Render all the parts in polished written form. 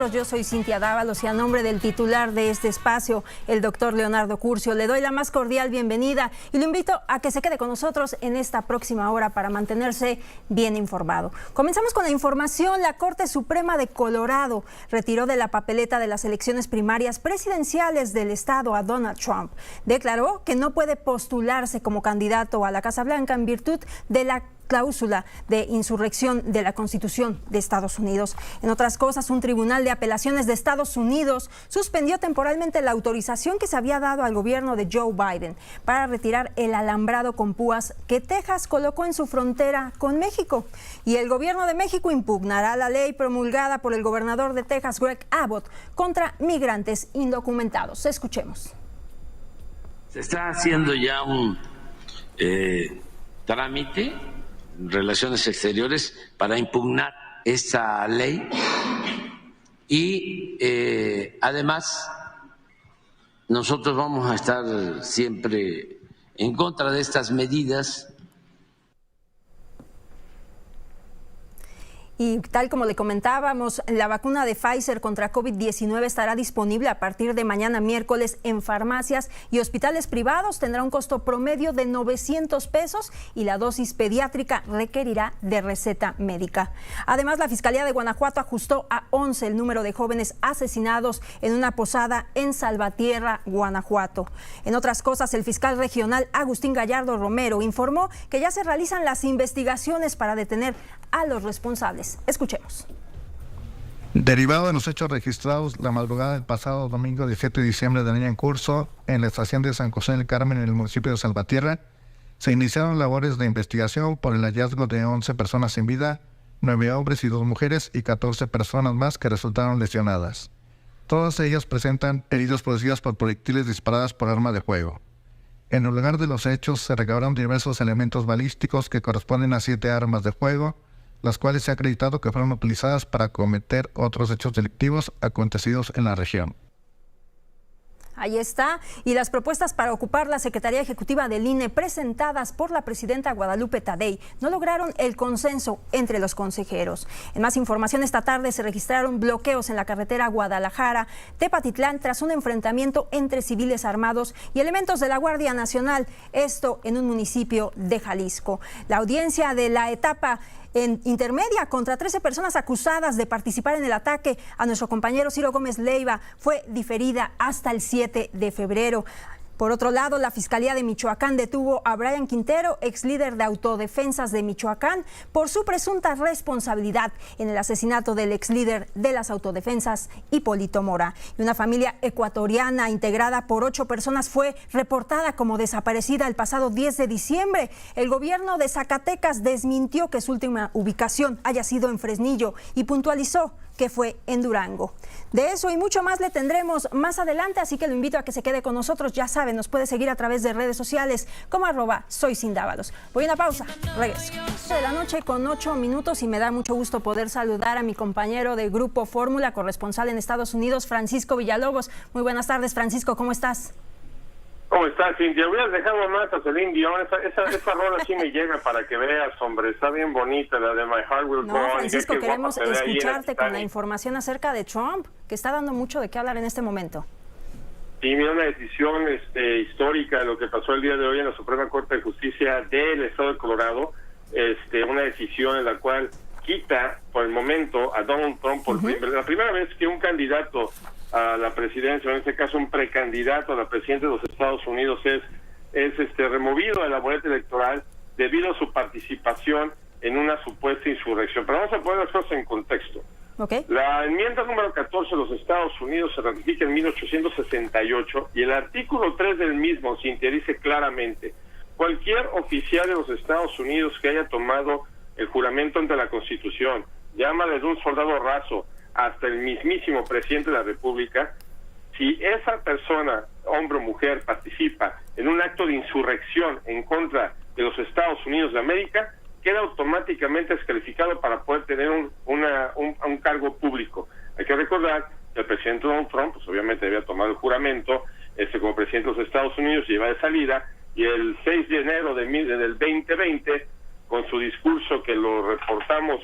Yo soy Cintia Dávalos y a nombre del titular de este espacio, el doctor Leonardo Curcio, le doy la más cordial bienvenida y lo invito a que se quede con nosotros en esta próxima hora para mantenerse bien informado. Comenzamos con la información. La Corte Suprema de Colorado retiró de la papeleta de las elecciones primarias presidenciales del estado a Donald Trump. Declaró que no puede postularse como candidato a la Casa Blanca en virtud de la cláusula de insurrección de la Constitución de Estados Unidos. En otras cosas, un tribunal de apelaciones de Estados Unidos suspendió temporalmente la autorización que se había dado al gobierno de Joe Biden para retirar el alambrado con púas que Texas colocó en su frontera con México. Y el gobierno de México impugnará la ley promulgada por el gobernador de Texas, Greg Abbott, contra migrantes indocumentados. Escuchemos. Se está haciendo ya un trámite Relaciones Exteriores para impugnar esta ley y además nosotros vamos a estar siempre en contra de estas medidas. Y tal como le comentábamos, la vacuna de Pfizer contra COVID-19 estará disponible a partir de mañana miércoles en farmacias y hospitales privados. Tendrá un costo promedio de $900 y la dosis pediátrica requerirá de receta médica. Además, la Fiscalía de Guanajuato ajustó a 11 el número de jóvenes asesinados en una posada en Salvatierra, Guanajuato. En otras cosas, el fiscal regional Agustín Gallardo Romero informó que ya se realizan las investigaciones para detener a los responsables. Escuchemos. Derivado de los hechos registrados la madrugada del pasado domingo 17 de diciembre del año en curso en la estación de San José del Carmen en el municipio de Salvatierra, se iniciaron labores de investigación por el hallazgo de 11 personas sin vida, 9 hombres y 2 mujeres y 14 personas más que resultaron lesionadas. Todas ellas presentan heridas producidas por proyectiles disparadas por arma de fuego. En el lugar de los hechos se recabaron diversos elementos balísticos que corresponden a 7 armas de fuego, las cuales se ha acreditado que fueron utilizadas para cometer otros hechos delictivos acontecidos en la región. Ahí está. Y las propuestas para ocupar la Secretaría Ejecutiva del INE presentadas por la presidenta Guadalupe Tadei no lograron el consenso entre los consejeros. En más información, esta tarde se registraron bloqueos en la carretera Guadalajara-Tepatitlán tras un enfrentamiento entre civiles armados y elementos de la Guardia Nacional, esto en un municipio de Jalisco. La audiencia de la etapa intermedia contra 13 personas acusadas de participar en el ataque a nuestro compañero Ciro Gómez Leiva fue diferida hasta el 7 de febrero. Por otro lado, la Fiscalía de Michoacán detuvo a Brian Quintero, ex líder de autodefensas de Michoacán, por su presunta responsabilidad en el asesinato del ex líder de las autodefensas, Hipólito Mora. Y una familia ecuatoriana integrada por 8 personas fue reportada como desaparecida el pasado 10 de diciembre. El gobierno de Zacatecas desmintió que su última ubicación haya sido en Fresnillo y puntualizó que fue en Durango. De eso y mucho más le tendremos más adelante, así que lo invito a que se quede con nosotros. Ya saben, nos puede seguir a través de redes sociales como @soycindávalos. Voy a una pausa, regreso. De la noche con 8 minutos y me da mucho gusto poder saludar a mi compañero de Grupo Fórmula, corresponsal en Estados Unidos, Francisco Villalobos. Muy buenas tardes, Francisco, ¿cómo estás? ¿Cómo estás, Cintia? Hubieras dejado más a Celine Dion. Esa rola sí me llega para que veas, hombre. Está bien bonita la de My Heart Will Go On. No, Francisco, queremos escucharte con la información acerca de Trump, que está dando mucho de qué hablar en este momento. Sí, mira, una decisión histórica de lo que pasó el día de hoy en la Suprema Corte de Justicia del Estado de Colorado. Una decisión en la cual quita, por el momento, a Donald Trump por la primera vez que un candidato a la presidencia, o en este caso un precandidato a la presidencia de los Estados Unidos es removido de la boleta electoral debido a su participación en una supuesta insurrección. Pero vamos a poner las cosas en contexto. Okay. La enmienda número 14 de los Estados Unidos se ratifica en 1868 y el artículo 3 del mismo dice claramente: cualquier oficial de los Estados Unidos que haya tomado el juramento ante la Constitución, llámale de un soldado raso hasta el mismísimo presidente de la República, si esa persona, hombre o mujer, participa en un acto de insurrección en contra de los Estados Unidos de América, queda automáticamente descalificado para poder tener un cargo público. Hay que recordar que el presidente Donald Trump, pues obviamente había tomado el juramento como presidente de los Estados Unidos y iba de salida, y el 6 de enero del 2020, con su discurso que lo reportamos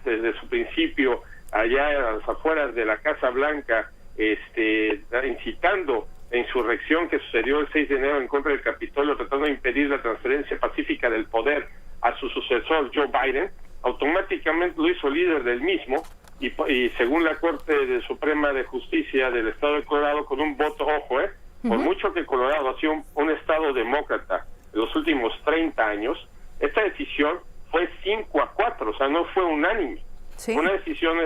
desde su principio allá a las afueras de la Casa Blanca, incitando la insurrección que sucedió el 6 de enero en contra del Capitolio, tratando de impedir la transferencia pacífica del poder a su sucesor Joe Biden, automáticamente lo hizo líder del mismo, y según la Corte Suprema de Justicia del Estado de Colorado, con un voto, ojo, por mucho que Colorado ha sido un estado demócrata en los últimos 30 años, esta decisión fue 5-4, o sea, no fue unánime. Sí. Una decisión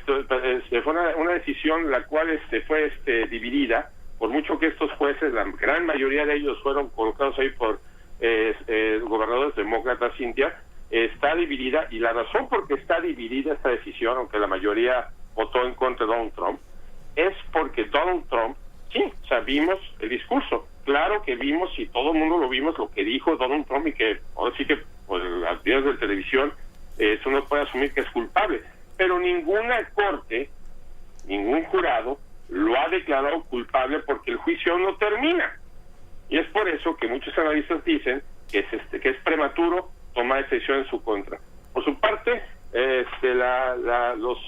fue una decisión la cual fue dividida, por mucho que estos jueces, la gran mayoría de ellos fueron colocados ahí por gobernadores demócratas, Cintia, está dividida, y la razón por que está dividida esta decisión, aunque la mayoría votó en contra de Donald Trump, es porque Donald Trump, sí, o sea, vimos el discurso, claro que vimos, y todo el mundo lo vimos, lo que dijo Donald Trump, y que ahora sí que pues, las vías de televisión, eso no puede asumir que es culpable, pero ninguna corte, ningún jurado lo ha declarado culpable, porque el juicio no termina, y es por eso que muchos analistas dicen que es prematuro tomar decisión en su contra. Por su parte, los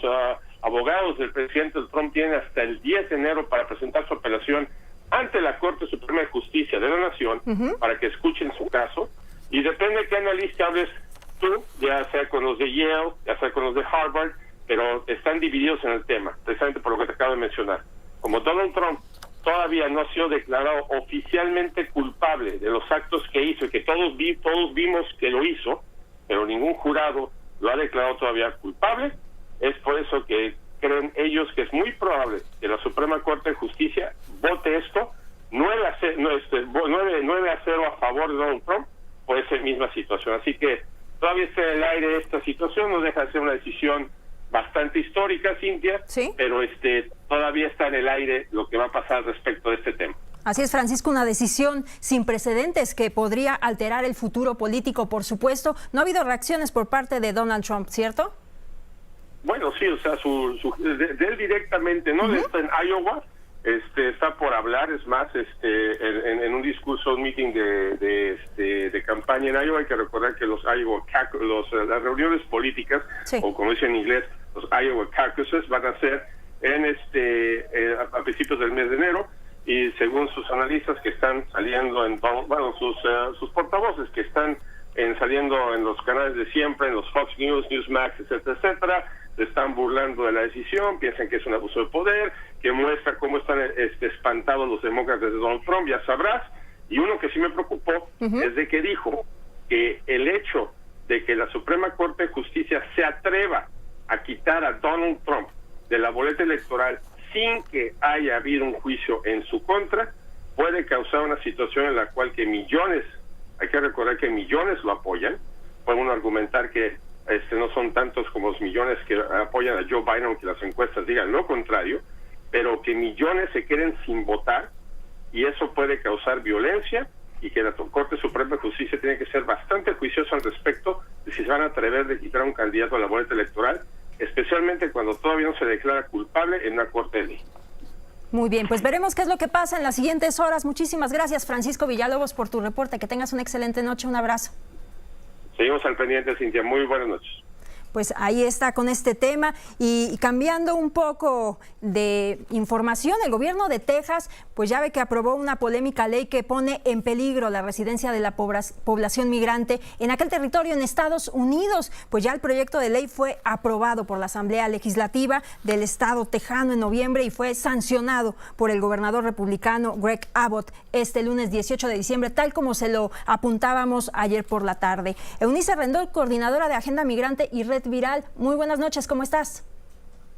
abogados del presidente Trump tienen hasta el 10 de enero para presentar su apelación ante la Corte Suprema de Justicia de la Nación, para que escuchen su caso, y depende de qué analista hables tú, ya sea con los de Yale, ya sea con los de Harvard, pero están divididos en el tema, precisamente por lo que te acabo de mencionar. Como Donald Trump todavía no ha sido declarado oficialmente culpable de los actos que hizo, y que todos vimos que lo hizo, pero ningún jurado lo ha declarado todavía culpable, es por eso que creen ellos que es muy probable que la Suprema Corte de Justicia vote esto 9-0 a favor de Donald Trump por esa misma situación. Así que todavía está en el aire esta situación, no deja de ser una decisión bastante histórica, Cintia, ¿sí? Pero todavía está en el aire lo que va a pasar respecto de este tema. Así es, Francisco, una decisión sin precedentes que podría alterar el futuro político, por supuesto. No ha habido reacciones por parte de Donald Trump, ¿cierto? Bueno, sí, o sea, de él directamente, ¿no? Está en Iowa, está por hablar, es más, en un discurso, un meeting de campaña en Iowa. Hay que recordar que las reuniones políticas, sí, o como dicen en inglés, los Iowa caucuses, van a ser a principios del mes de enero, y según sus analistas que están saliendo sus portavoces que están saliendo en los canales de siempre, en los Fox News, Newsmax, etcétera, etcétera, se están burlando de la decisión, piensan que es un abuso de poder, que muestra cómo están espantados los demócratas de Donald Trump, ya sabrás. Y uno que sí me preocupó es de que dijo que el hecho de que la Suprema Corte de Justicia se atreva a quitar a Donald Trump de la boleta electoral sin que haya habido un juicio en su contra, puede causar una situación en la cual que millones, hay que recordar que millones lo apoyan, puede uno argumentar que no son tantos como los millones que apoyan a Joe Biden, aunque las encuestas digan lo contrario, pero que millones se queden sin votar, y eso puede causar violencia, y que la Corte Suprema de Justicia tiene que ser bastante juiciosa al respecto de si se van a atrever de quitar a un candidato a la boleta electoral, especialmente cuando todavía no se declara culpable en una corte de ley. Muy bien, pues veremos qué es lo que pasa en las siguientes horas. Muchísimas gracias, Francisco Villalobos, por tu reporte. Que tengas una excelente noche. Un abrazo. Seguimos al pendiente, Cintia. Muy buenas noches. Pues ahí está con este tema. Y cambiando un poco de información, el gobierno de Texas pues ya ve que aprobó una polémica ley que pone en peligro la residencia de la población migrante en aquel territorio en Estados Unidos. Pues ya el proyecto de ley fue aprobado por la Asamblea Legislativa del estado tejano en noviembre y fue sancionado por el gobernador republicano Greg Abbott este lunes 18 de diciembre, tal como se lo apuntábamos ayer por la tarde. Eunice Rendón, coordinadora de Agenda Migrante y Red Viral, muy buenas noches, ¿cómo estás?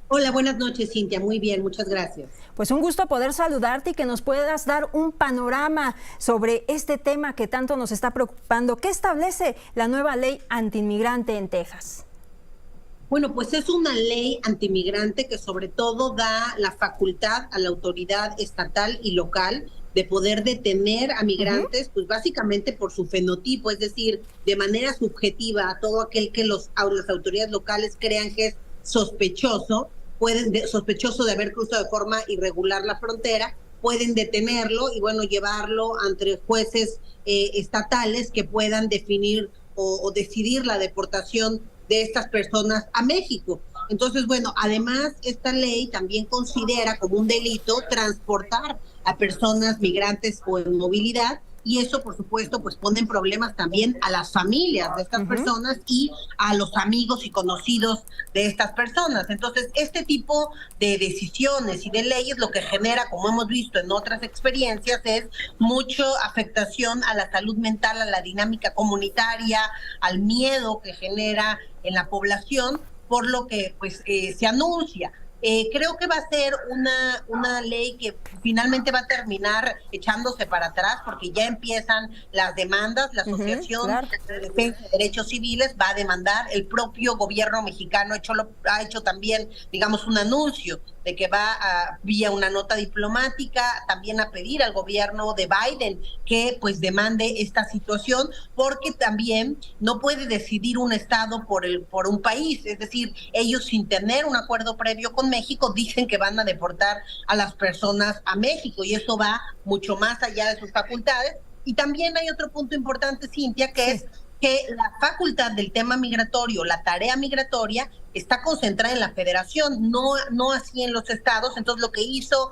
Hola, buenas noches, Cintia, muy bien, muchas gracias. Pues un gusto poder saludarte y que nos puedas dar un panorama sobre este tema que tanto nos está preocupando. ¿Qué establece la nueva ley antiinmigrante en Texas? Bueno, pues es una ley antimigrante que sobre todo da la facultad a la autoridad estatal y local de poder detener a migrantes, pues básicamente por su fenotipo, es decir, de manera subjetiva a todo aquel que las autoridades locales crean que es sospechoso de haber cruzado de forma irregular la frontera, pueden detenerlo y bueno, llevarlo ante jueces estatales que puedan definir o decidir la deportación de estas personas a México. Entonces, bueno, además esta ley también considera como un delito transportar a personas migrantes o en movilidad, y eso, por supuesto, pues pone en problemas también a las familias de estas personas y a los amigos y conocidos de estas personas. Entonces, este tipo de decisiones y de leyes lo que genera, como hemos visto en otras experiencias, es mucha afectación a la salud mental, a la dinámica comunitaria, al miedo que genera en la población, por lo que pues se anuncia. Creo que va a ser una ley que finalmente va a terminar echándose para atrás, porque ya empiezan las demandas. La Asociación de Defensa de Derechos Civiles va a demandar. El propio gobierno mexicano ha hecho también, digamos, un anuncio de que va vía una nota diplomática también a pedir al gobierno de Biden que pues demande esta situación, porque también no puede decidir un estado por un país. Es decir, ellos, sin tener un acuerdo previo con México, dicen que van a deportar a las personas a México, y eso va mucho más allá de sus facultades. Y también hay otro punto importante, Cintia, que es que la facultad del tema migratorio, la tarea migratoria, está concentrada en la federación, no así en los estados. Entonces, lo que hizo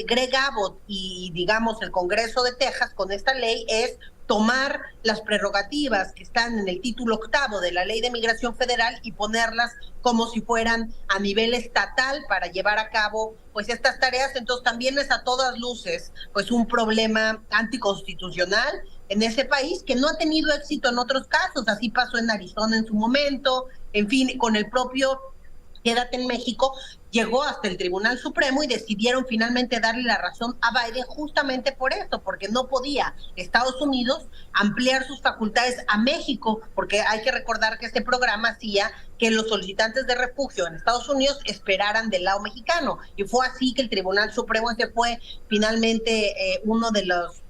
Greg Abbott y, digamos, el Congreso de Texas con esta ley es tomar las prerrogativas que están en el título 8º de la Ley de Migración Federal y ponerlas como si fueran a nivel estatal para llevar a cabo pues estas tareas. Entonces, también es a todas luces pues un problema anticonstitucional en ese país, que no ha tenido éxito en otros casos. Así pasó en Arizona en su momento, en fin, con el propio Quédate en México, llegó hasta el Tribunal Supremo y decidieron finalmente darle la razón a Biden justamente por esto, porque no podía Estados Unidos ampliar sus facultades a México, porque hay que recordar que este programa hacía que los solicitantes de refugio en Estados Unidos esperaran del lado mexicano, y fue así que el Tribunal Supremo ese fue finalmente uno de las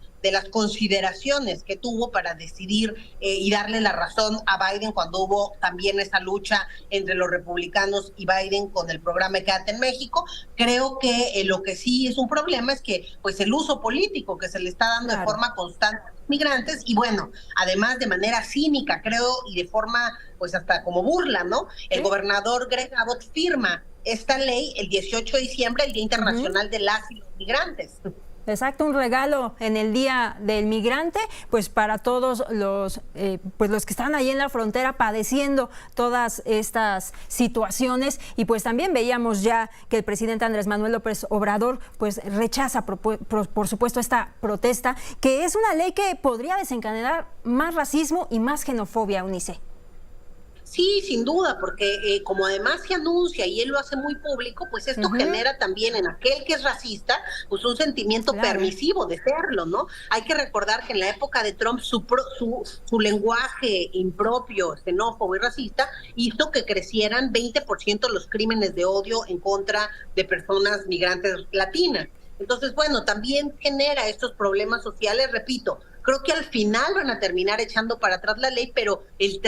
consideraciones que tuvo para decidir y darle la razón a Biden cuando hubo también esa lucha entre los republicanos y Biden con el programa Quédate en México. Creo que lo que sí es un problema es que pues el uso político que se le está dando de forma constante a los migrantes, y bueno, además de manera cínica, creo, y de forma pues hasta como burla, ¿no? El gobernador Greg Abbott firma esta ley el 18 de diciembre, el Día Internacional de las y los Migrantes. Exacto, un regalo en el Día del Migrante, pues para todos los que están ahí en la frontera padeciendo todas estas situaciones. Y pues también veíamos ya que el presidente Andrés Manuel López Obrador pues rechaza por supuesto esta protesta, que es una ley que podría desencadenar más racismo y más xenofobia, Eunice. Sí, sin duda, porque como además se anuncia y él lo hace muy público, pues esto genera también en aquel que es racista, pues un sentimiento permisivo de serlo, ¿no? Hay que recordar que en la época de Trump su lenguaje impropio, xenófobo y racista hizo que crecieran 20% los crímenes de odio en contra de personas migrantes latinas. Entonces, bueno, también genera estos problemas sociales, repito. Creo que al final van a terminar echando para atrás la ley, pero el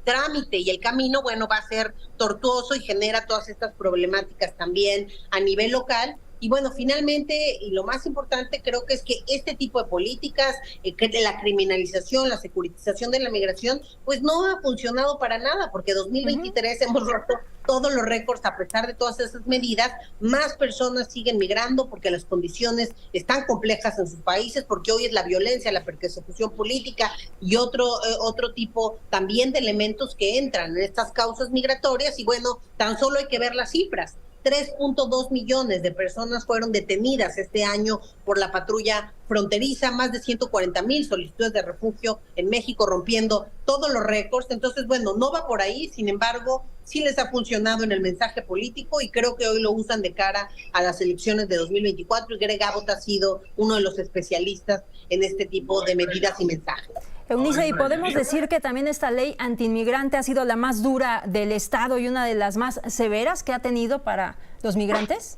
trámite y el camino, bueno, va a ser tortuoso y genera todas estas problemáticas también a nivel local. Y bueno, finalmente, y lo más importante, creo que es que este tipo de políticas, la criminalización, la securitización de la migración, pues no ha funcionado para nada, porque 2023 hemos roto todos los récords. A pesar de todas esas medidas, más personas siguen migrando porque las condiciones están complejas en sus países, porque hoy es la violencia, la persecución política y otro tipo también de elementos que entran en estas causas migratorias. Y bueno, tan solo hay que ver las cifras. 3.2 millones de personas fueron detenidas este año por la patrulla fronteriza, más de 140,000 solicitudes de refugio en México, rompiendo todos los récords. Entonces, bueno, no va por ahí, sin embargo, sí les ha funcionado en el mensaje político y creo que hoy lo usan de cara a las elecciones de 2024, y Greg Abbott ha sido uno de los especialistas en este tipo de medidas y mensajes. Eunice, ¿y podemos decir que también esta ley antiinmigrante ha sido la más dura del Estado y una de las más severas que ha tenido para los migrantes?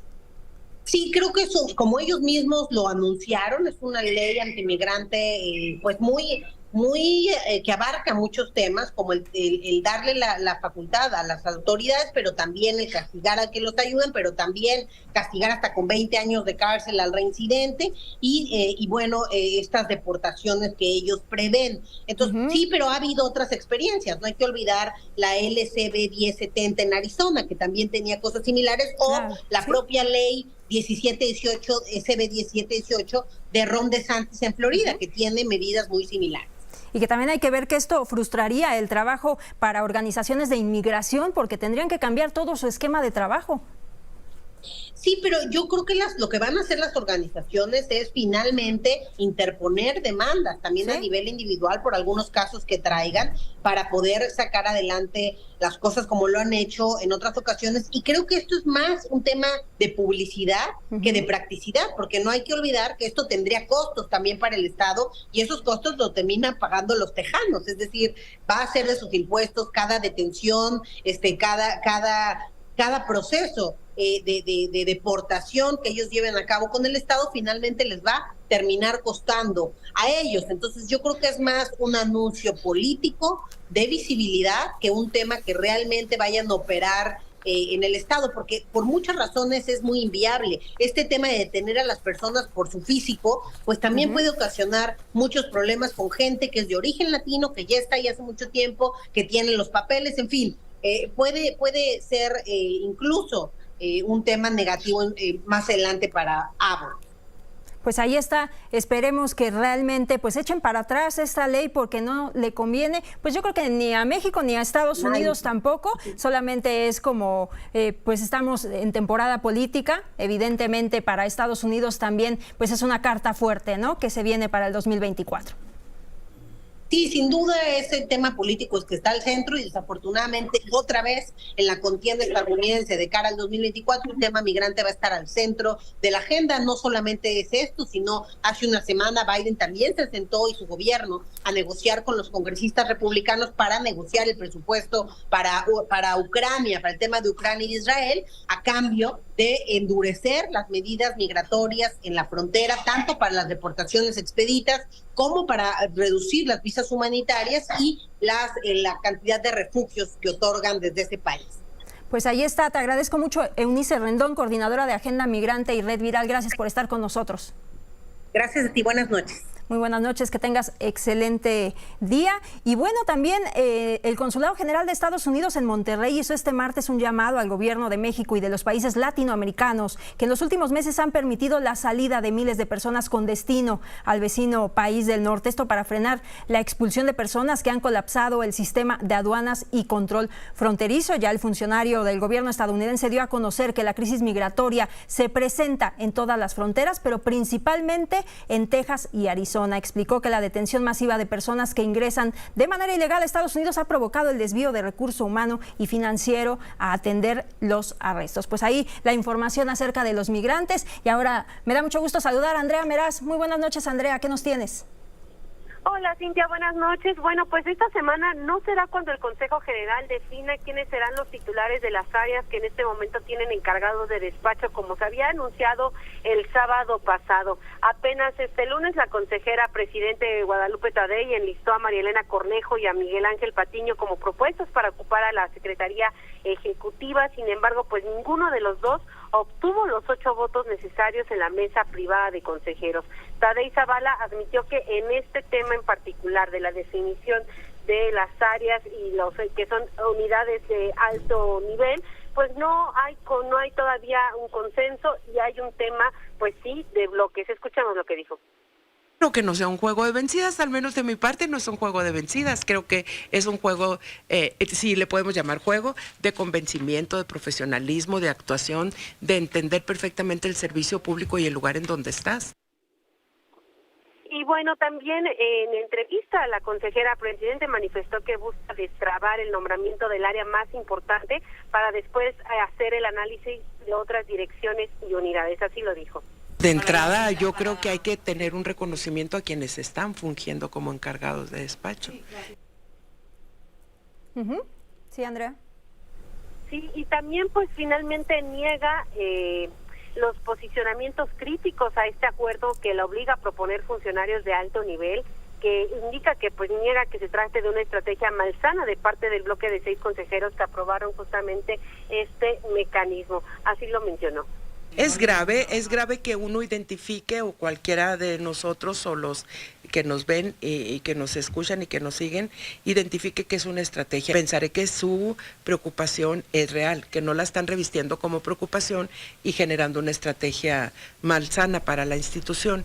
Sí, creo que eso, como ellos mismos lo anunciaron, es una ley antimigrante pues muy que abarca muchos temas, como el darle la facultad a las autoridades, pero también el castigar a que los ayuden, pero también castigar hasta con 20 años de cárcel al reincidente y bueno, estas deportaciones que ellos prevén. Entonces, sí, pero ha habido otras experiencias, no hay que olvidar la LCB 1070 en Arizona, que también tenía cosas similares, o la propia ley 1718, SB 1718 de Ron DeSantis en Florida, que tiene medidas muy similares. Y que también hay que ver que esto frustraría el trabajo para organizaciones de inmigración porque tendrían que cambiar todo su esquema de trabajo. Sí, pero yo creo que lo que van a hacer las organizaciones es finalmente interponer demandas también a nivel individual por algunos casos que traigan para poder sacar adelante las cosas como lo han hecho en otras ocasiones. Y creo que esto es más un tema de publicidad que de practicidad, porque no hay que olvidar que esto tendría costos también para el Estado y esos costos los terminan pagando los tejanos, es decir, va a ser de sus impuestos cada detención, cada proceso de deportación que ellos lleven a cabo con el Estado finalmente les va a terminar costando a ellos. Entonces yo creo que es más un anuncio político de visibilidad que un tema que realmente vayan a operar en el Estado, porque por muchas razones es muy inviable. Este tema de detener a las personas por su físico, pues también puede ocasionar muchos problemas con gente que es de origen latino, que ya está ahí hace mucho tiempo, que tiene los papeles, en fin. Puede ser incluso un tema negativo más adelante para Abbott. Pues ahí está, esperemos que realmente pues echen para atrás esta ley porque no le conviene, pues yo creo que ni a México ni a Estados Unidos tampoco, solamente es como pues estamos en temporada política, evidentemente para Estados Unidos también pues es una carta fuerte, ¿no?, que se viene para el 2024. Sí, sin duda ese tema político es que está al centro y desafortunadamente otra vez en la contienda estadounidense de cara al 2024 el tema migrante va a estar al centro de la agenda. No solamente es esto, sino hace una semana Biden también se sentó y su gobierno a negociar con los congresistas republicanos para negociar el presupuesto para Ucrania, para el tema de Ucrania y Israel, a cambio de endurecer las medidas migratorias en la frontera, tanto para las deportaciones expeditas como para reducir las visas humanitarias y la cantidad de refugios que otorgan desde ese país. Pues ahí está, te agradezco mucho, Eunice Rendón, coordinadora de Agenda Migrante y Red Viral, gracias por estar con nosotros. Gracias a ti, buenas noches. Muy buenas noches, que tengas excelente día. Y bueno, también el Consulado General de Estados Unidos en Monterrey hizo este martes un llamado al gobierno de México y de los países latinoamericanos que en los últimos meses han permitido la salida de miles de personas con destino al vecino país del norte. Esto para frenar la expulsión de personas que han colapsado el sistema de aduanas y control fronterizo. Ya el funcionario del gobierno estadounidense dio a conocer que la crisis migratoria se presenta en todas las fronteras, pero principalmente en Texas y Arizona. Explicó que la detención masiva de personas que ingresan de manera ilegal a Estados Unidos ha provocado el desvío de recurso humano y financiero a atender los arrestos. Pues ahí la información acerca de los migrantes. Y ahora me da mucho gusto saludar a Andrea Meraz. Muy buenas noches, Andrea, ¿qué nos tienes? Hola, Cintia, buenas noches. Bueno, pues esta semana no será cuando el Consejo General defina quiénes serán los titulares de las áreas que en este momento tienen encargados de despacho, como se había anunciado el sábado pasado. Apenas este lunes la consejera presidente Guadalupe Tadei enlistó a María Elena Cornejo y a Miguel Ángel Patiño como propuestos para ocupar a la Secretaría Ejecutiva. Sin embargo, pues ninguno de los dos obtuvo los 8 votos necesarios en la mesa privada de consejeros. Tadei Zavala admitió que en este tema en particular de la definición de las áreas y los que son unidades de alto nivel, pues no hay todavía un consenso y hay un tema, pues sí, de bloques. Escuchamos lo que dijo. Creo que no sea un juego de vencidas, al menos de mi parte no es un juego de vencidas, creo que es un juego, sí le podemos llamar juego, de convencimiento, de profesionalismo, de actuación, de entender perfectamente el servicio público y el lugar en donde estás. Y bueno, también en entrevista la consejera presidente manifestó que busca destrabar el nombramiento del área más importante para después hacer el análisis de otras direcciones y unidades, así lo dijo. De entrada, yo creo que hay que tener un reconocimiento a quienes están fungiendo como encargados de despacho. Sí, Andrea. Sí, y también pues finalmente niega los posicionamientos críticos a este acuerdo que la obliga a proponer funcionarios de alto nivel que indica que pues niega que se trate de una estrategia malsana de parte del bloque de 6 consejeros que aprobaron justamente este mecanismo. Así lo mencionó. Es grave que uno identifique, o cualquiera de nosotros o los que nos ven y que nos escuchan y que nos siguen, identifique que es una estrategia. Pensaré que su preocupación es real, que no la están revistiendo como preocupación y generando una estrategia malsana para la institución.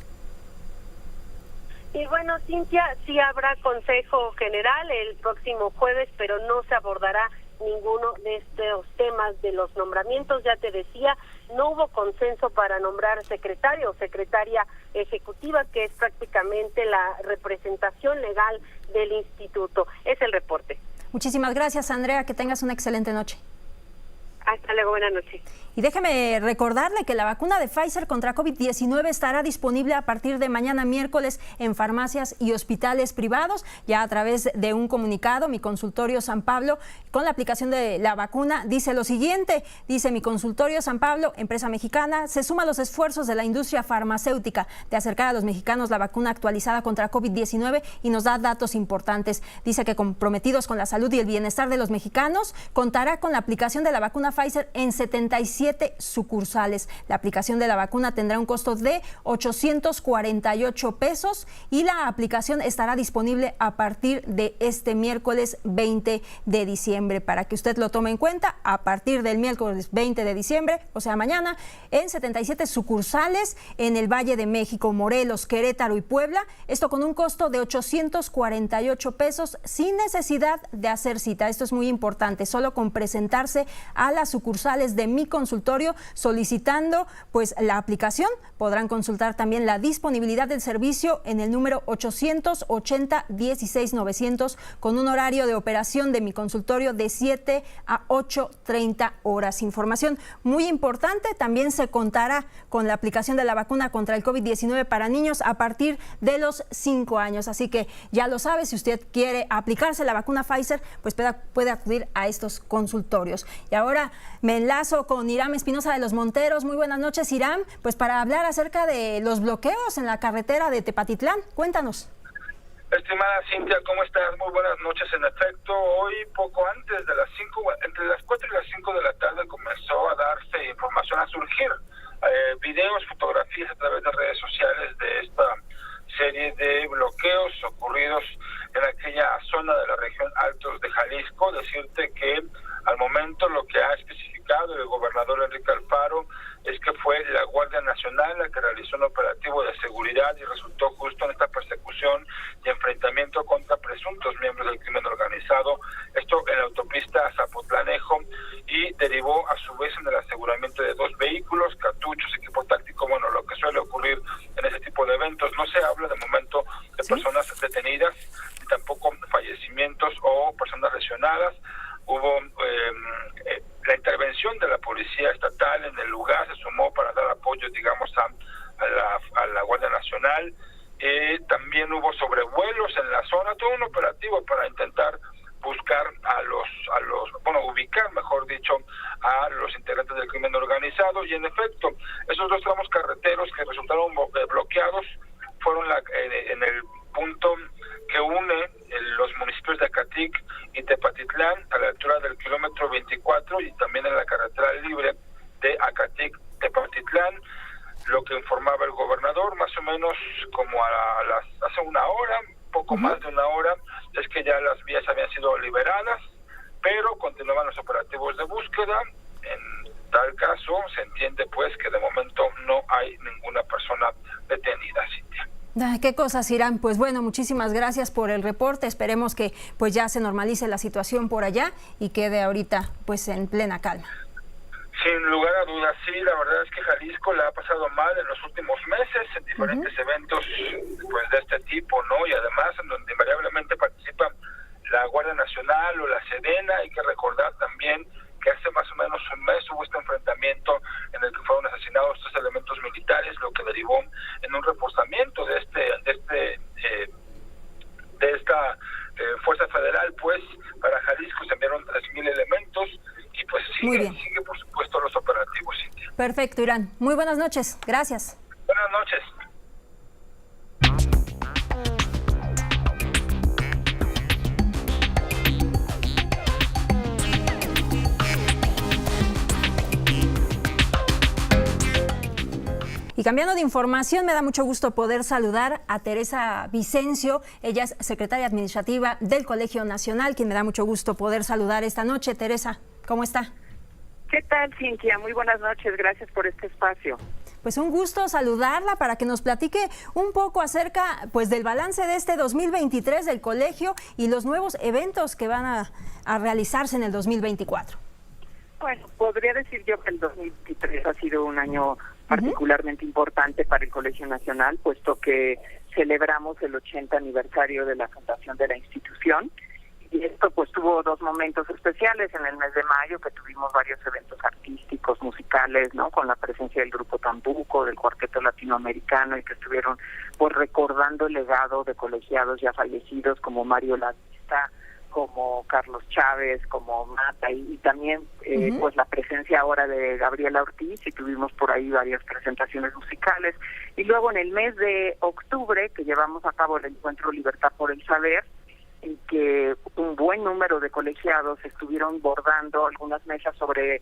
Y bueno, Cintia, sí habrá Consejo General el próximo jueves, pero no se abordará ninguno de estos temas de los nombramientos. Ya te decía, no hubo consenso para nombrar secretario o secretaria ejecutiva, que es prácticamente la representación legal del instituto. Es el reporte. Muchísimas gracias, Andrea, que tengas una excelente noche. Hasta luego, buenas noches. Y déjeme recordarle que la vacuna de Pfizer contra COVID-19 estará disponible a partir de mañana miércoles en farmacias y hospitales privados. Ya a través de un comunicado, Mi Consultorio San Pablo, con la aplicación de la vacuna, dice lo siguiente. Dice: Mi Consultorio San Pablo, empresa mexicana, se suma a los esfuerzos de la industria farmacéutica de acercar a los mexicanos la vacuna actualizada contra COVID-19 y nos da datos importantes. Dice que comprometidos con la salud y el bienestar de los mexicanos, contará con la aplicación de la vacuna Pfizer en 77 sucursales. La aplicación de la vacuna tendrá un costo de 848 pesos y la aplicación estará disponible a partir de este miércoles 20 de diciembre. Para que usted lo tome en cuenta, a partir del miércoles 20 de diciembre, o sea mañana, en 77 sucursales en el Valle de México, Morelos, Querétaro y Puebla. Esto con un costo de 848 pesos sin necesidad de hacer cita. Esto es muy importante, solo con presentarse a las sucursales de Mi Consultorio solicitando pues la aplicación. Podrán consultar también la disponibilidad del servicio en el número 880-16-900 con un horario de operación de Mi Consultorio de 7 a 8:30 horas. Información muy importante, también se contará con la aplicación de la vacuna contra el COVID-19 para niños a partir de los 5 años. Así que ya lo sabe, si usted quiere aplicarse la vacuna Pfizer, pues puede acudir a estos consultorios. Y ahora me enlazo con Iram Espinosa de Los Monteros. Muy buenas noches, Iram, pues para hablar acerca de los bloqueos en la carretera de Tepatitlán. Cuéntanos. Estimada Cintia, ¿cómo estás? Muy buenas noches. En efecto, hoy poco antes de las 5, entre las 4 y las 5 de la tarde comenzó a darse información, a surgir videos, fotografías a través de redes sociales de esta serie de bloqueos ocurridos en aquella zona de la región Altos de Jalisco. Decirte que al momento lo que ha especificado el gobernador Enrique Alfaro es que fue la Guardia Nacional la que realizó un operativo de seguridad y resultó justo en esta persecución y enfrentamiento contra presuntos miembros del crimen organizado, esto en la autopista Zapotlanejo, y derivó a su vez en el aseguramiento de 2 vehículos, cartuchos, equipo táctico, bueno, lo que suele ocurrir en ese tipo de eventos. No se habla de momento de personas detenidas, ni tampoco fallecimientos o personas lesionadas. Hubo la intervención de la Policía Estatal en el lugar, se sumó para dar apoyo, digamos, a la Guardia Nacional. También hubo sobrevuelos en la zona, todo un operativo para intentar buscar ubicar, mejor dicho, a los integrantes del crimen organizado. Y en efecto, esos 2 tramos carreteros que resultaron bloqueados fueron en el punto que une los municipios de Acatic y Tepatitlán, a la altura del kilómetro 24, y también en la carretera libre de Acatic-Tepatitlán. Lo que informaba el gobernador, más o menos como hace una hora, poco más de una hora, es que ya las vías habían sido liberadas, pero continuaban los operativos de búsqueda. En tal caso, se entiende pues que de momento no hay ninguna persona detenida, Cintia. Qué cosas, Iram. Pues bueno, muchísimas gracias por el reporte. Esperemos que pues ya se normalice la situación por allá y quede ahorita pues en plena calma. Sin lugar a dudas, sí, la verdad es que Jalisco la ha pasado mal en los últimos meses en diferentes eventos pues de este tipo, ¿no? Y además en donde invariablemente participa la Guardia Nacional o la Sedena. Hay que recordar también que hace más o menos un mes hubo este enfrentamiento en el que fueron asesinados 3 elementos militares, lo que derivó en un reforzamiento de esta Fuerza Federal. Pues para Jalisco se enviaron 3,000 elementos y pues sigue por supuesto los operativos, Cintia. Perfecto, Iram. Muy buenas noches. Gracias. Buenas noches. Y cambiando de información, me da mucho gusto poder saludar a Teresa Vicencio. Ella es secretaria administrativa del Colegio Nacional, quien me da mucho gusto poder saludar esta noche. Teresa, ¿cómo está? ¿Qué tal, Cintia? Muy buenas noches. Gracias por este espacio. Pues un gusto saludarla para que nos platique un poco acerca pues del balance de este 2023 del colegio y los nuevos eventos que van a realizarse en el 2024. Bueno, podría decir yo que el 2023 ha sido un año particularmente importante para el Colegio Nacional, puesto que celebramos el 80 aniversario de la fundación de la institución. Y esto pues tuvo dos momentos especiales en el mes de mayo, que tuvimos varios eventos artísticos, musicales, ¿no? Con la presencia del Grupo Tambuco, del Cuarteto Latinoamericano, y que estuvieron pues recordando el legado de colegiados ya fallecidos como Mario Lavista, como Carlos Chávez, como Mata, y también pues la presencia ahora de Gabriela Ortiz, y tuvimos por ahí varias presentaciones musicales. Y luego en el mes de octubre, que llevamos a cabo el encuentro Libertad por el Saber, en que un buen número de colegiados estuvieron bordando algunas mesas sobre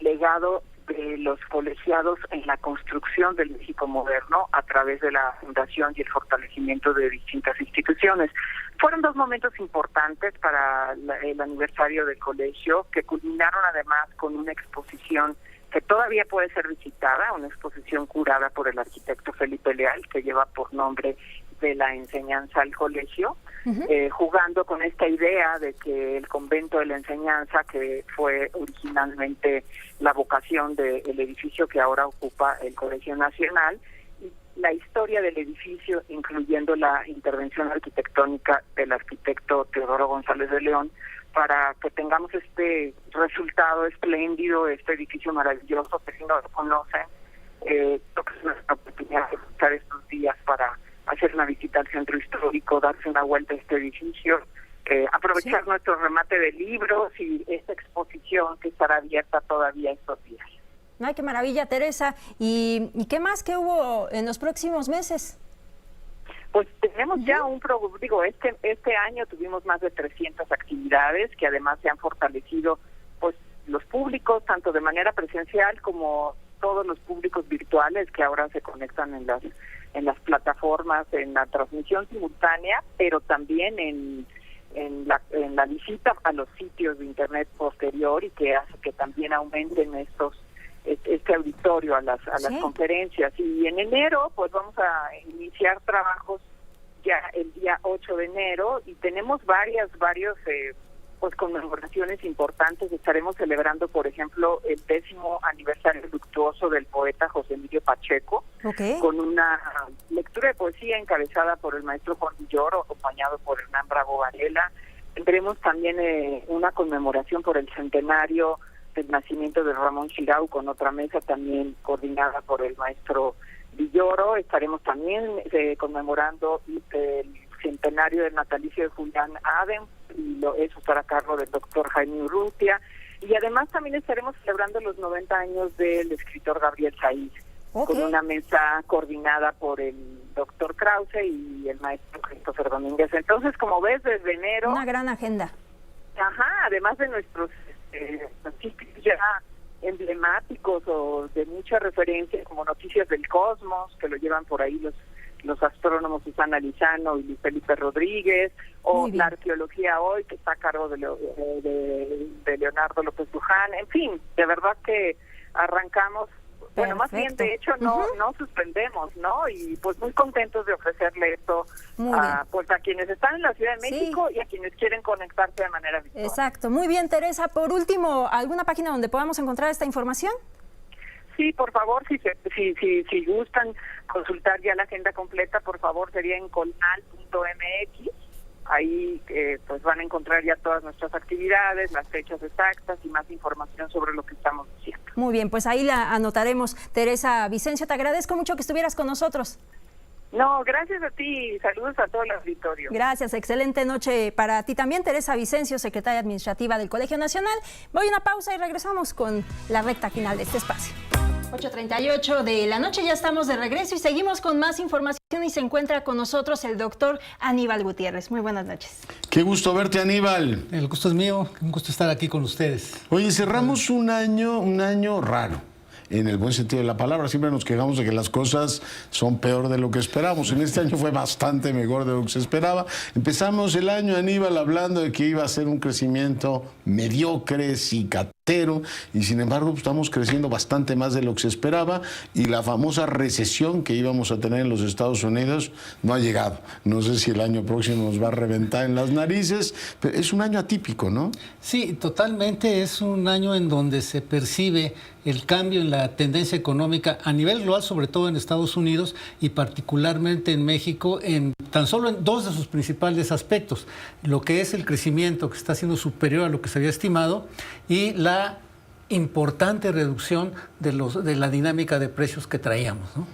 legado de los colegiados en la construcción del México moderno a través de la fundación y el fortalecimiento de distintas instituciones. Fueron dos momentos importantes para el aniversario del colegio, que culminaron además con una exposición que todavía puede ser visitada, una exposición curada por el arquitecto Felipe Leal, que lleva por nombre De la enseñanza al colegio, jugando con esta idea de que el convento de la enseñanza, que fue originalmente la vocación del edificio que ahora ocupa el Colegio Nacional, y la historia del edificio, incluyendo la intervención arquitectónica del arquitecto Teodoro González de León, para que tengamos este resultado espléndido, este edificio maravilloso, que si no lo conocen, creo que es una oportunidad de estar estos días para hacer una visita al centro histórico, darse una vuelta a este edificio, aprovechar nuestro remate de libros y esta exposición que estará abierta todavía estos días. Ay, qué maravilla, Teresa. ¿Y qué más que hubo en los próximos meses? Pues tenemos ya este año tuvimos más de 300 actividades que además se han fortalecido pues los públicos, tanto de manera presencial como todos los públicos virtuales que ahora se conectan en las plataformas, en la transmisión simultánea, pero también en la visita a los sitios de internet posterior, y que hace que también aumenten este auditorio a las conferencias. Y en enero pues vamos a iniciar trabajos ya el día 8 de enero, y tenemos varios pues conmemoraciones importantes. Estaremos celebrando, por ejemplo, el 10º aniversario luctuoso del poeta José Emilio Pacheco, con una lectura de poesía encabezada por el maestro Juan Villoro, acompañado por Hernán Bravo Varela. Tendremos también una conmemoración por el centenario del nacimiento de Ramón Chirau, con otra mesa también coordinada por el maestro Villoro. Estaremos también conmemorando el centenario del natalicio de Julián Adem, y eso estará a cargo del doctor Jaime Urrutia. Y además también estaremos celebrando los 90 años del escritor Gabriel Saiz, con una mesa coordinada por el doctor Krause y el maestro Christopher Domínguez. Entonces, como ves, desde enero... Una gran agenda. Además de nuestros sitios ya emblemáticos o de mucha referencia, como Noticias del Cosmos, que lo llevan por ahí los astrónomos Susana Lizano y Luis Felipe Rodríguez, o la Arqueología Hoy, que está a cargo de Leonardo López Luján. En fin, de verdad que arrancamos, bueno, más bien de hecho no suspendemos, ¿no? Y pues muy contentos de ofrecerle esto a quienes están en la Ciudad de México y a quienes quieren conectarse de manera virtual. Exacto, muy bien, Teresa. Por último, ¿alguna página donde podamos encontrar esta información? Sí, por favor, si gustan consultar ya la agenda completa, por favor, sería en colnal.mx. Ahí pues van a encontrar ya todas nuestras actividades, las fechas exactas y más información sobre lo que estamos haciendo. Muy bien, pues ahí la anotaremos. Teresa Vicencio, te agradezco mucho que estuvieras con nosotros. No, gracias a ti. Saludos a todo el auditorio. Gracias, excelente noche para ti también, Teresa Vicencio, secretaria administrativa del Colegio Nacional. Voy a una pausa y regresamos con la recta final de este espacio. 8:38 de la noche, ya estamos de regreso y seguimos con más información, y se encuentra con nosotros el doctor Aníbal Gutiérrez. Muy buenas noches. Qué gusto verte, Aníbal. El gusto es mío, un gusto estar aquí con ustedes. Oye, cerramos un año raro. en el buen sentido de la palabra. Siempre nos quejamos de que las cosas son peor de lo que esperamos. En este año fue bastante mejor de lo que se esperaba. Empezamos el año, Aníbal, hablando de que iba a ser un crecimiento mediocre, cicatero, y sin embargo estamos creciendo bastante más de lo que se esperaba, y la famosa recesión que íbamos a tener en los Estados Unidos no ha llegado. No sé si el año próximo nos va a reventar en las narices, pero es un año atípico, ¿no? Sí, totalmente. Es un año en donde se percibe el cambio en la tendencia económica a nivel global, sobre todo en Estados Unidos y particularmente en México, tan solo en dos de sus principales aspectos: lo que es el crecimiento, que está siendo superior a lo que se había estimado, y la importante reducción de la dinámica de precios que traíamos, ¿no?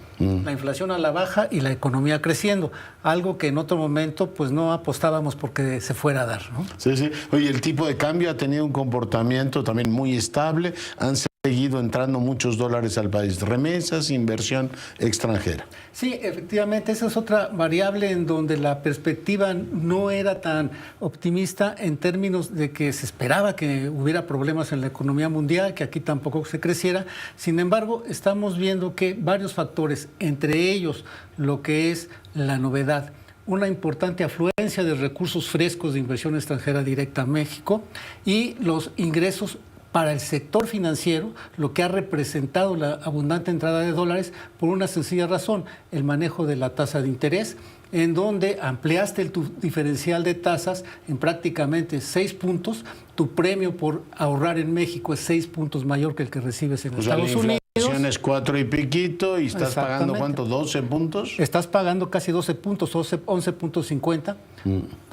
La inflación a la baja y la economía creciendo, algo que en otro momento pues no apostábamos porque se fuera a dar, ¿no? Sí, sí. Oye, el tipo de cambio ha tenido un comportamiento también muy estable. Han seguido entrando muchos dólares al país, remesas, inversión extranjera. Sí, efectivamente, esa es otra variable en donde la perspectiva no era tan optimista en términos de que se esperaba que hubiera problemas en la economía mundial, que aquí tampoco se creciera. Sin embargo, estamos viendo que varios factores, entre ellos lo que es la novedad, una importante afluencia de recursos frescos de inversión extranjera directa a México, y los ingresos para el sector financiero, lo que ha representado la abundante entrada de dólares por una sencilla razón: el manejo de la tasa de interés, en donde ampliaste tu diferencial de tasas en prácticamente 6 puntos. Tu premio por ahorrar en México es 6 puntos mayor que el que recibes en Estados Unidos. La inflación es 4 y piquito, y estás pagando, ¿cuánto? ¿12 puntos? Estás pagando casi 12 puntos, 11.50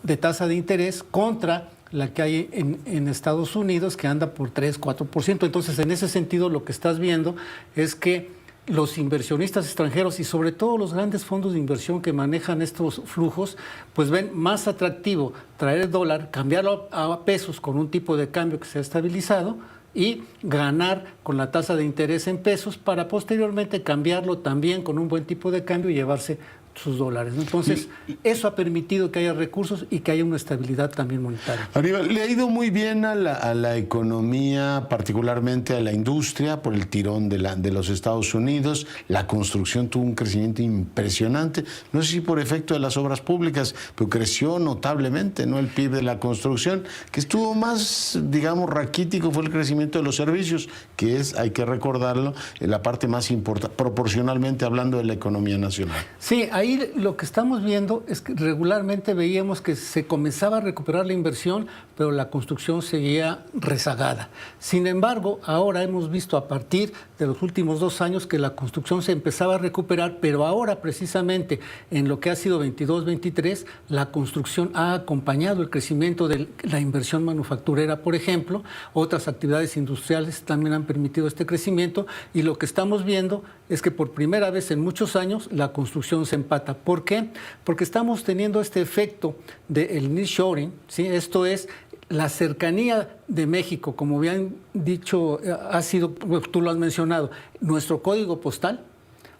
de tasa de interés, contra la que hay en Estados Unidos, que anda por 3, 4%. Entonces, en ese sentido, lo que estás viendo es que los inversionistas extranjeros, y sobre todo los grandes fondos de inversión que manejan estos flujos, pues ven más atractivo traer el dólar, cambiarlo a pesos con un tipo de cambio que se ha estabilizado, y ganar con la tasa de interés en pesos, para posteriormente cambiarlo también con un buen tipo de cambio y llevarse sus dólares. Entonces, eso ha permitido que haya recursos y que haya una estabilidad también monetaria. Aníbal, le ha ido muy bien a la economía, particularmente a la industria, por el tirón de los Estados Unidos. La construcción tuvo un crecimiento impresionante. No sé si por efecto de las obras públicas, pero creció notablemente, ¿no? El PIB de la construcción. Que estuvo más, digamos, raquítico fue el crecimiento de los servicios, que es, hay que recordarlo, la parte más importante, proporcionalmente hablando, de la economía nacional. Sí, ahí lo que estamos viendo es que regularmente veíamos que se comenzaba a recuperar la inversión, pero la construcción seguía rezagada. Sin embargo, ahora hemos visto a partir de los últimos 2 años que la construcción se empezaba a recuperar, pero ahora precisamente en lo que ha sido 22-23, la construcción ha acompañado el crecimiento de la inversión manufacturera, por ejemplo. Otras actividades industriales también han permitido este crecimiento, y lo que estamos viendo es que por primera vez en muchos años la construcción se empata. ¿Por qué? Porque estamos teniendo este efecto del nearshoring, ¿sí? Esto es la cercanía de México, como bien dicho, ha sido, tú lo has mencionado, nuestro código postal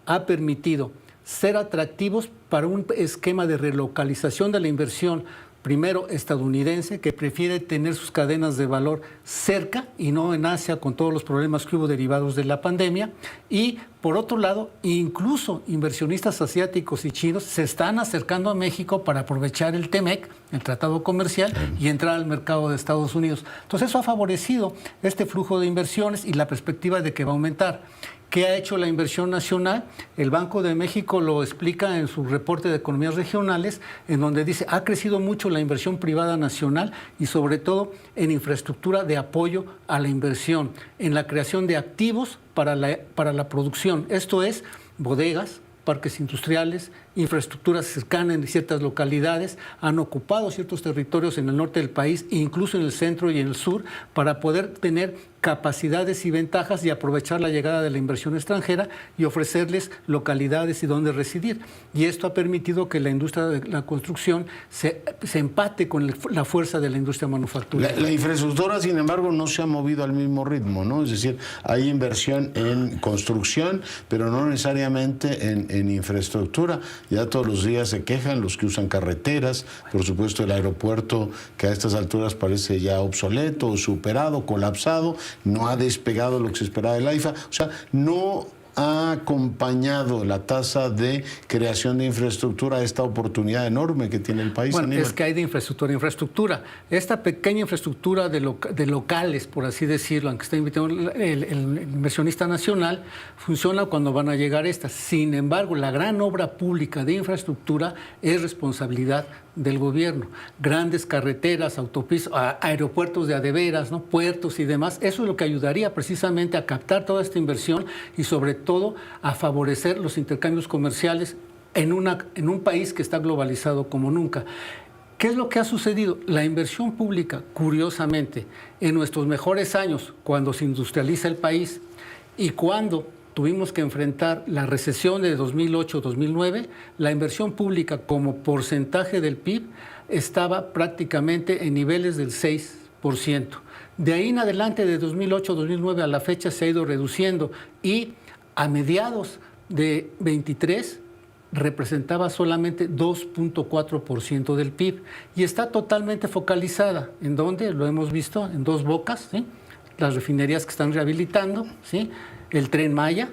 ha permitido ser atractivos para un esquema de relocalización de la inversión, primero estadounidense, que prefiere tener sus cadenas de valor cerca y no en Asia, con todos los problemas que hubo derivados de la pandemia. Y por otro lado, incluso inversionistas asiáticos y chinos se están acercando a México para aprovechar el TEMEC, el Tratado Comercial, y entrar al mercado de Estados Unidos. Entonces, eso ha favorecido este flujo de inversiones y la perspectiva de que va a aumentar. ¿Qué ha hecho la inversión nacional? El Banco de México lo explica en su reporte de economías regionales, en donde dice: ha crecido mucho la inversión privada nacional, y sobre todo en infraestructura de apoyo a la inversión, en la creación de activos para la producción. Esto es bodegas, parques industriales, infraestructuras cercanas en ciertas localidades. Han ocupado ciertos territorios en el norte del país, incluso en el centro y en el sur, para poder tener capacidades y ventajas y aprovechar la llegada de la inversión extranjera y ofrecerles localidades y donde residir. Y esto ha permitido que la industria de la construcción se empate con la fuerza de la industria manufacturera. La infraestructura, sin embargo, no se ha movido al mismo ritmo, ¿no? Es decir, hay inversión en construcción, pero no necesariamente en infraestructura. Ya todos los días se quejan los que usan carreteras, por supuesto el aeropuerto, que a estas alturas parece ya obsoleto, superado, colapsado, no ha despegado lo que se esperaba del AIFA, o sea, no ha acompañado la tasa de creación de infraestructura a esta oportunidad enorme que tiene el país. Bueno, es que hay de infraestructura. Esta pequeña infraestructura de locales, por así decirlo, aunque está invitando el inversionista nacional, funciona cuando van a llegar estas. Sin embargo, la gran obra pública de infraestructura es responsabilidad del gobierno. Grandes carreteras, autopistas, aeropuertos de adeveras, ¿no? Puertos y demás. Eso es lo que ayudaría precisamente a captar toda esta inversión y sobre todo a favorecer los intercambios comerciales en un país que está globalizado como nunca. ¿Qué es lo que ha sucedido? La inversión pública, curiosamente, en nuestros mejores años, cuando se industrializa el país y cuando tuvimos que enfrentar la recesión de 2008-2009, la inversión pública como porcentaje del PIB estaba prácticamente en niveles del 6%. De ahí en adelante, de 2008-2009 a la fecha, se ha ido reduciendo y a mediados de 23 representaba solamente 2.4% del PIB y está totalmente focalizada. ¿En dónde? Lo hemos visto en Dos Bocas, ¿sí? Las refinerías que están rehabilitando, ¿sí? El Tren Maya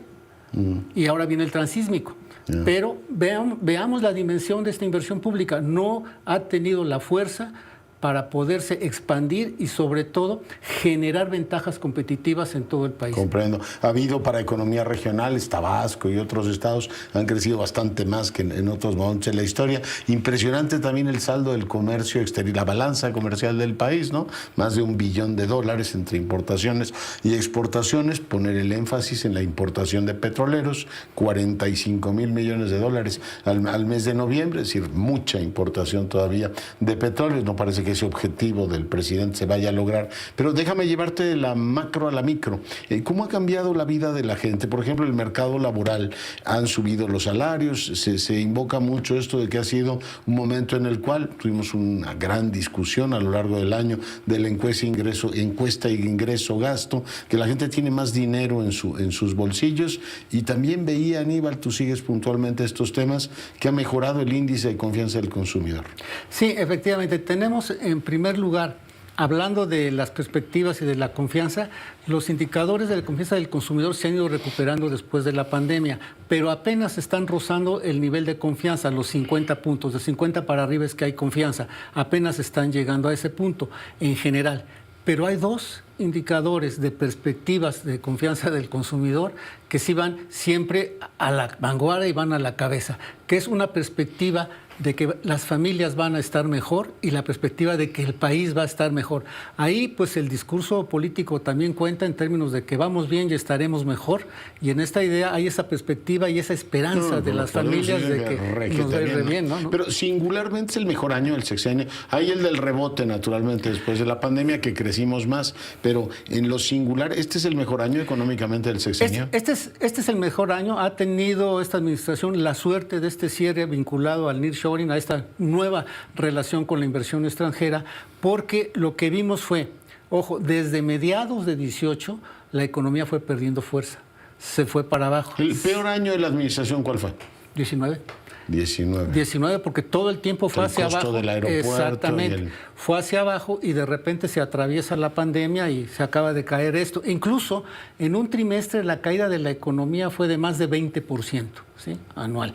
y ahora viene el transísmico. Pero veamos la dimensión de esta inversión pública. No ha tenido la fuerza para poderse expandir y sobre todo generar ventajas competitivas en todo el país. Comprendo. Ha habido para economías regionales, Tabasco y otros estados han crecido bastante más que en otros momentos en la historia. Impresionante también el saldo del comercio exterior, la balanza comercial del país, ¿no? Más de $1 billón entre importaciones y exportaciones. Poner el énfasis en la importación de petroleros, $45,000 millones al mes de noviembre, es decir, mucha importación todavía de petróleo. No parece que ese objetivo del presidente se vaya a lograr. Pero déjame llevarte de la macro a la micro. ¿Cómo ha cambiado la vida de la gente? Por ejemplo, el mercado laboral. Han subido los salarios, se invoca mucho esto de que ha sido un momento en el cual tuvimos una gran discusión a lo largo del año de la encuesta ingreso-gasto, que la gente tiene más dinero en sus bolsillos. Y también veía, Aníbal, tú sigues puntualmente estos temas, que ha mejorado el índice de confianza del consumidor. Sí, efectivamente. Tenemos en primer lugar, hablando de las perspectivas y de la confianza, los indicadores de la confianza del consumidor se han ido recuperando después de la pandemia, pero apenas están rozando el nivel de confianza, los 50 puntos. De 50 para arriba es que hay confianza, apenas están llegando a ese punto en general. Pero hay dos indicadores de perspectivas de confianza del consumidor que sí van siempre a la vanguardia y van a la cabeza, que es una perspectiva de que las familias van a estar mejor y la perspectiva de que el país va a estar mejor. Ahí pues el discurso político también cuenta en términos de que vamos bien y estaremos mejor, y en esta idea hay esa perspectiva y esa esperanza de las familias de que nos va a ir bien, ¿no? Pero singularmente es el mejor año del sexenio. Hay el del rebote, naturalmente, después de la pandemia, que crecimos más, pero en lo singular, ¿este es el mejor año económicamente del sexenio? Este es el mejor año. Ha tenido esta administración la suerte de este cierre vinculado al nearshoring, a esta nueva relación con la inversión extranjera, porque lo que vimos fue, ojo, desde mediados de 18 la economía fue perdiendo fuerza, se fue para abajo. ¿El peor año de la administración cuál fue? 19, porque todo el tiempo fue hacia abajo. Del aeropuerto. Exactamente. Fue hacia abajo y de repente se atraviesa la pandemia y se acaba de caer esto. Incluso en un trimestre la caída de la economía fue de más de 20%, ¿sí? Anual.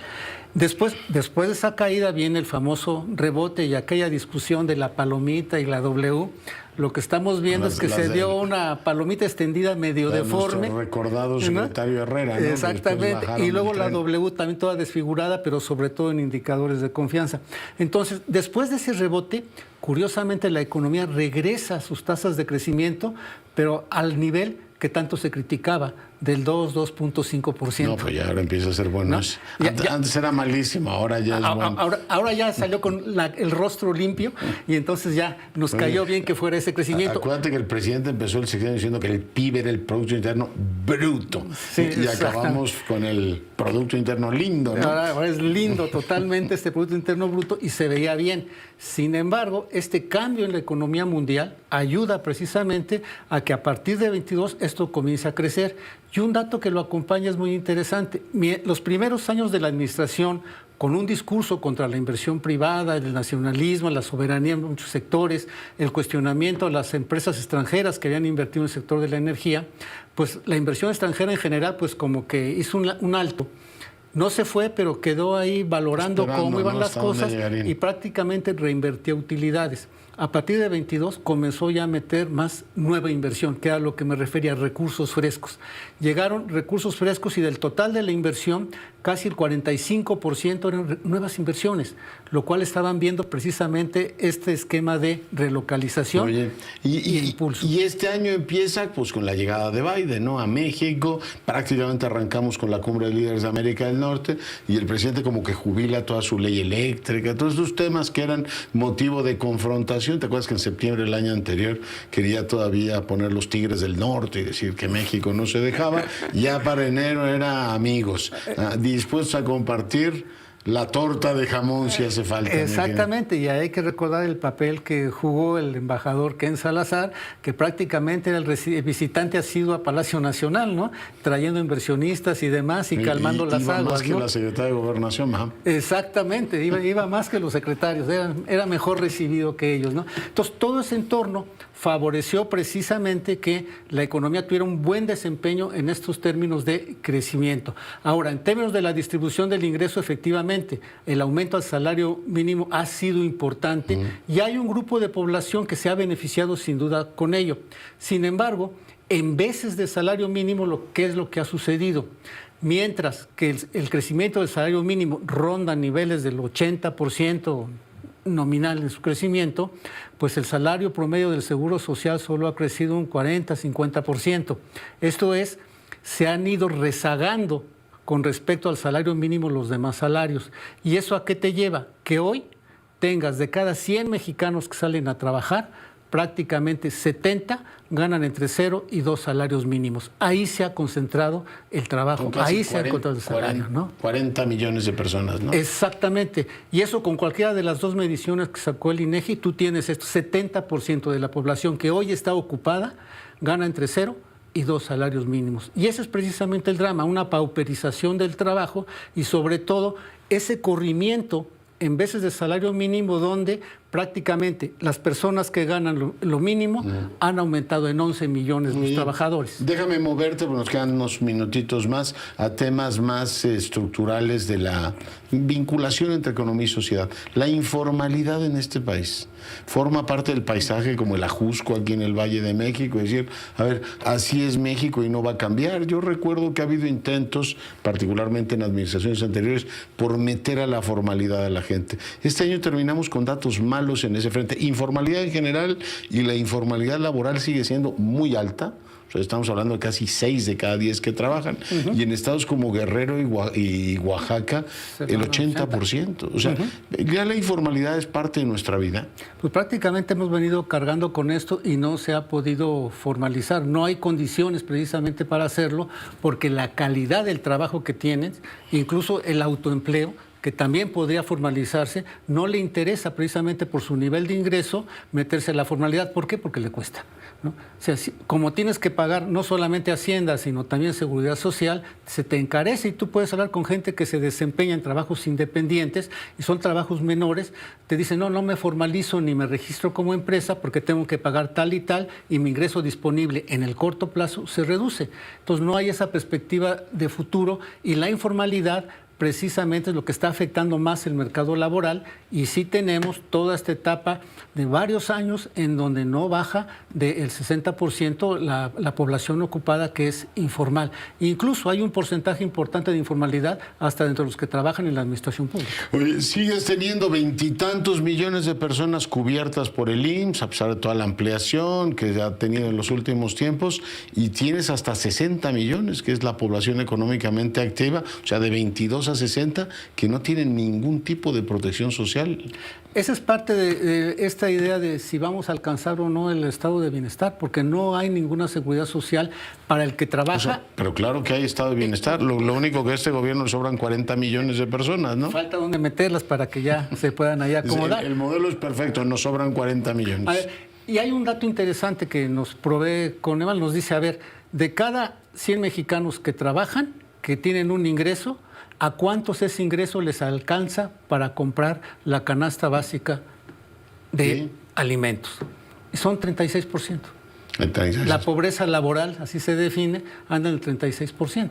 Después de esa caída viene el famoso rebote y aquella discusión de la palomita y la W. Lo que estamos viendo es que se dio una palomita extendida medio deforme. Nuestro recordado secretario Herrera, ¿no? Exactamente. Y luego la W también toda desfigurada, pero sobre todo en indicadores de confianza. Entonces, después de ese rebote, curiosamente la economía regresa a sus tasas de crecimiento, pero al nivel que tanto se criticaba, del 2.5%. No, pues ya ahora empieza a ser bueno. ¿No? Antes era malísimo, ahora ya es bueno. Ahora ya salió con el rostro limpio y entonces ya nos cayó bien que fuera ese crecimiento. Acuérdate que el presidente empezó el sexenio diciendo que el PIB era el Producto Interno Bruto. Sí, y acabamos con el Producto Interno Lindo, ¿no? Ahora es lindo totalmente este Producto Interno Bruto y se veía bien. Sin embargo, este cambio en la economía mundial ayuda precisamente a que a partir de 22 esto comience a crecer. Y un dato que lo acompaña es muy interesante. Los primeros años de la administración, con un discurso contra la inversión privada, el nacionalismo, la soberanía en muchos sectores, el cuestionamiento a las empresas extranjeras que habían invertido en el sector de la energía, pues la inversión extranjera en general, pues como que hizo un alto. No se fue, pero quedó ahí valorando cómo iban las cosas y prácticamente reinvertía utilidades. A partir de 22 comenzó ya a meter más nueva inversión, que era lo que me refería a recursos frescos. Llegaron recursos frescos y del total de la inversión, casi el 45% eran nuevas inversiones, lo cual estaban viendo precisamente este esquema de relocalización. Oye, y impulso. Y este año empieza pues con la llegada de Biden, ¿no?, a México. Prácticamente arrancamos con la Cumbre de Líderes de América del Norte y el presidente como que jubila toda su ley eléctrica, todos esos temas que eran motivo de confrontación. ¿Te acuerdas que en septiembre del año anterior quería todavía poner los Tigres del Norte y decir que México no se dejaba? Ya para enero era amigos, dispuestos a compartir la torta de jamón si hace falta. Exactamente, y hay que recordar el papel que jugó el embajador Ken Salazar, que prácticamente era el visitante asiduo a Palacio Nacional, ¿no?, trayendo inversionistas y demás y calmando las aguas. Iba más que ¿no?, la secretaria de Gobernación, ¿no? Exactamente, iba más que los secretarios, era mejor recibido que ellos, ¿no? Entonces, todo ese entorno favoreció precisamente que la economía tuviera un buen desempeño en estos términos de crecimiento. Ahora, en términos de la distribución del ingreso, efectivamente, el aumento al salario mínimo ha sido importante y hay un grupo de población que se ha beneficiado sin duda con ello. Sin embargo, en veces de salario mínimo, ¿qué es lo que ha sucedido? Mientras que el crecimiento del salario mínimo ronda niveles del 80%, nominal en su crecimiento, pues el salario promedio del Seguro Social solo ha crecido un 40-50%. Esto es, se han ido rezagando con respecto al salario mínimo los demás salarios. ¿Y eso a qué te lleva? Que hoy tengas de cada 100 mexicanos que salen a trabajar, prácticamente 70 ganan entre 0 y 2 salarios mínimos. Ahí se ha concentrado el trabajo, ahí se ha encontrado el salario, ¿no? 40 millones de personas, ¿no? Exactamente. Y eso con cualquiera de las dos mediciones que sacó el INEGI, tú tienes esto, 70% de la población que hoy está ocupada gana entre 0 y 2 salarios mínimos. Y ese es precisamente el drama, una pauperización del trabajo y sobre todo ese corrimiento en veces de salario mínimo donde prácticamente las personas que ganan lo mínimo han aumentado en 11 millones los trabajadores. Déjame moverte, porque nos quedan unos minutitos más, a temas más estructurales de la vinculación entre economía y sociedad. La informalidad en este país forma parte del paisaje como el ajusco aquí en el Valle de México, es decir, a ver, así es México y no va a cambiar. Yo recuerdo que ha habido intentos, particularmente en administraciones anteriores, por meter a la formalidad a la gente. Este año terminamos con datos malos en ese frente. Informalidad en general y la informalidad laboral sigue siendo muy alta. O sea, estamos hablando de casi 6 de cada 10 que trabajan. Y en estados como Guerrero y Oaxaca, el 80%. O sea, ya la informalidad es parte de nuestra vida. Pues prácticamente hemos venido cargando con esto y no se ha podido formalizar. No hay condiciones precisamente para hacerlo porque la calidad del trabajo que tienes, incluso el autoempleo, que también podría formalizarse, no le interesa precisamente por su nivel de ingreso meterse en la formalidad. ¿Por qué? Porque le cuesta, ¿no? O sea, como tienes que pagar no solamente Hacienda, sino también Seguridad Social, se te encarece y tú puedes hablar con gente que se desempeña en trabajos independientes y son trabajos menores, te dicen, no me formalizo ni me registro como empresa porque tengo que pagar tal y tal y mi ingreso disponible en el corto plazo se reduce. Entonces no hay esa perspectiva de futuro y la informalidad precisamente es lo que está afectando más el mercado laboral y sí tenemos toda esta etapa de varios años en donde no baja del 60% la población ocupada que es informal. Incluso hay un porcentaje importante de informalidad hasta dentro de los que trabajan en la administración pública. Oye, sigues teniendo 20 y tantos millones de personas cubiertas por el IMSS, a pesar de toda la ampliación que ha tenido en los últimos tiempos, y tienes hasta 60 millones, que es la población económicamente activa, o sea, de 22 a 60, que no tienen ningún tipo de protección social. Esa es parte de esta idea de si vamos a alcanzar o no el estado de bienestar, porque no hay ninguna seguridad social para el que trabaja. O sea, pero claro que hay estado de bienestar. Lo único que a este gobierno le sobran 40 millones de personas, ¿no? Falta dónde meterlas para que ya se puedan ahí acomodar. El modelo es perfecto, nos sobran 40 millones. A ver, y hay un dato interesante que nos provee Coneval, nos dice, a ver, de cada 100 mexicanos que trabajan, que tienen un ingreso, ¿a cuántos ese ingreso les alcanza para comprar la canasta básica de alimentos? Son 36%. La pobreza laboral, así se define, anda en el 36%.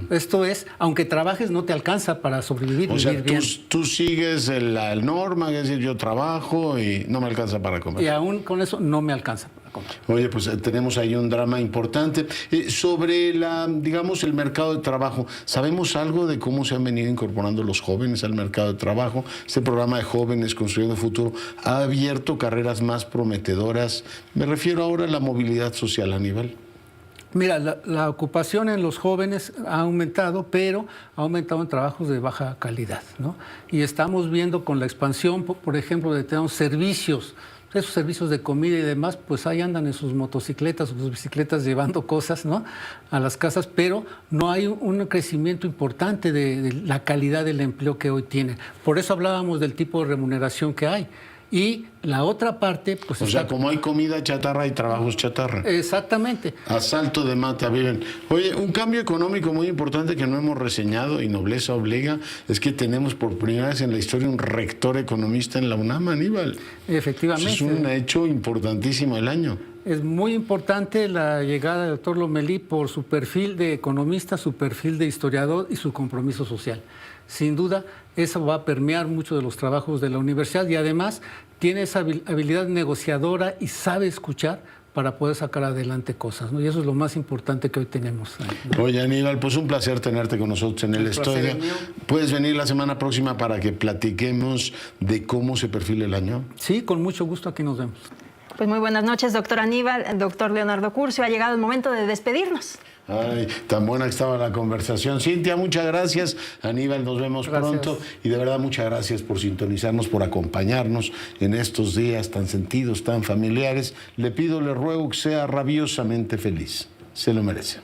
Esto es, aunque trabajes, no te alcanza para sobrevivir. O sea, bien. Tú sigues la norma, es decir, yo trabajo y no me alcanza para comer. Y aún con eso no me alcanza para comer. Oye, pues tenemos ahí un drama importante. Sobre digamos, el mercado de trabajo, ¿sabemos algo de cómo se han venido incorporando los jóvenes al mercado de trabajo? Este programa de Jóvenes Construyendo Futuro ha abierto carreras más prometedoras. Me refiero ahora a la movilidad social, Aníbal. Mira, la ocupación en los jóvenes ha aumentado, pero ha aumentado en trabajos de baja calidad, ¿no? Y estamos viendo con la expansión, por ejemplo, de tener servicios, esos servicios de comida y demás, pues ahí andan en sus motocicletas o sus bicicletas llevando cosas, ¿no?, a las casas, pero no hay un crecimiento importante de la calidad del empleo que hoy tienen. Por eso hablábamos del tipo de remuneración que hay. Y la otra parte, pues... O sea, como hay comida chatarra, hay trabajos chatarra. Exactamente. Asalto de mata viven. Oye, un cambio económico muy importante que no hemos reseñado y nobleza obliga, es que tenemos por primera vez en la historia un rector economista en la UNAM, Aníbal. Efectivamente. Eso es un hecho importantísimo el año. Es muy importante la llegada del doctor Lomelí por su perfil de economista, su perfil de historiador y su compromiso social. Sin duda, eso va a permear mucho de los trabajos de la universidad y además tiene esa habilidad negociadora y sabe escuchar para poder sacar adelante cosas, ¿no? Y eso es lo más importante que hoy tenemos, ¿no? Oye, Aníbal, pues un placer tenerte con nosotros en el estudio. ¿Puedes venir la semana próxima para que platiquemos de cómo se perfila el año? Sí, con mucho gusto, aquí nos vemos. Pues muy buenas noches, doctor Aníbal, doctor Leonardo Curcio. Ha llegado el momento de despedirnos. Ay, tan buena que estaba la conversación. Cintia, muchas gracias. Aníbal, nos vemos pronto. Y de verdad, muchas gracias por sintonizarnos, por acompañarnos en estos días tan sentidos, tan familiares. Le pido, le ruego que sea rabiosamente feliz. Se lo merece.